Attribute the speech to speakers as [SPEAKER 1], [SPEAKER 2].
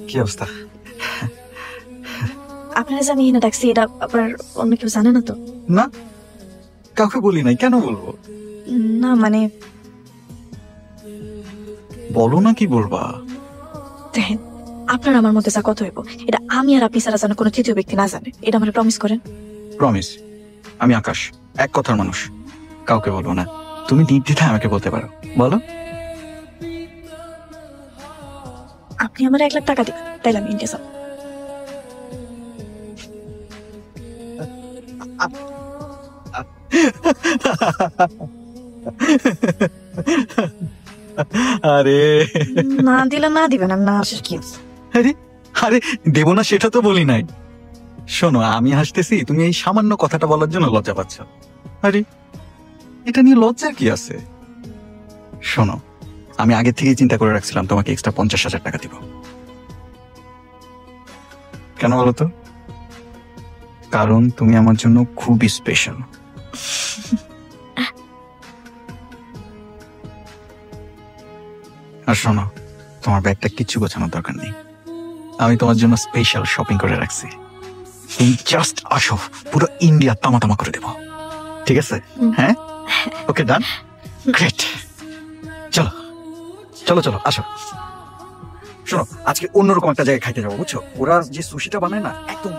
[SPEAKER 1] কি অবস্থা?
[SPEAKER 2] আপনারা জানি না ডাকছি, এটা আবার অন্য কেউ জানে না তো?
[SPEAKER 1] না, কাউকে বলি নাই, কেন বলবো?
[SPEAKER 2] না মানে
[SPEAKER 1] বলো না, কি বলবা?
[SPEAKER 2] দেখেন, আপনার আমার মধ্যে যা কথা হইব এটা আমি আর আপনি ছাড়া যেন কোনো তৃতীয় ব্যক্তি না জানে, এটা আমার প্রমিস করেন।
[SPEAKER 1] প্রমিস। আমি আকাশ, এক কথার মানুষ, কাউকে বলবো না। তুমি নির্দ্বিধায় আমাকে বলতে পারো, বলো।
[SPEAKER 2] আপনি আমার 1 লাখ টাকা দিবেন, তাইলে আমি ইন্ডিয়া যাব।
[SPEAKER 1] আরে
[SPEAKER 2] না দিলে না দিবেন, আমি না আসার কি আছে?
[SPEAKER 1] আরে আরে দেবো না সেটা তো বলি নাই। শোনো, আমি হাসতেছি, তুমি এই সামান্য কথাটা বলার জন্য লজ্জা পাচ্ছ। আরে এটা নিয়ে লজ্জার কি আছে? শোনো, আমি আগে থেকেই চিন্তা করে রাখছিলাম তোমাকে এক্সট্রা 50,000 টাকা দিব। কেন বলো তো? কারণ তুমি আমার জন্য খুবই স্পেশাল। আর শোনো, তোমার ব্যাগটা কিচ্ছু গোছানোর দরকার নেই, আমি তোমার জন্য স্পেশাল শপিং করে রাখছি। তুমি জাস্ট আসো, পুরো ইন্ডিয়া তামা তামা করে দেবো, ঠিক আছে? হ্যাঁ, ওকে, ডান, গ্রেট। চলো চলো চলো, আসো। শোনো, আজকে অন্যরকম একটা জায়গায় খাইতে যাবো, বুঝছো? ওরা যে সুশিটা বানায় না, একদম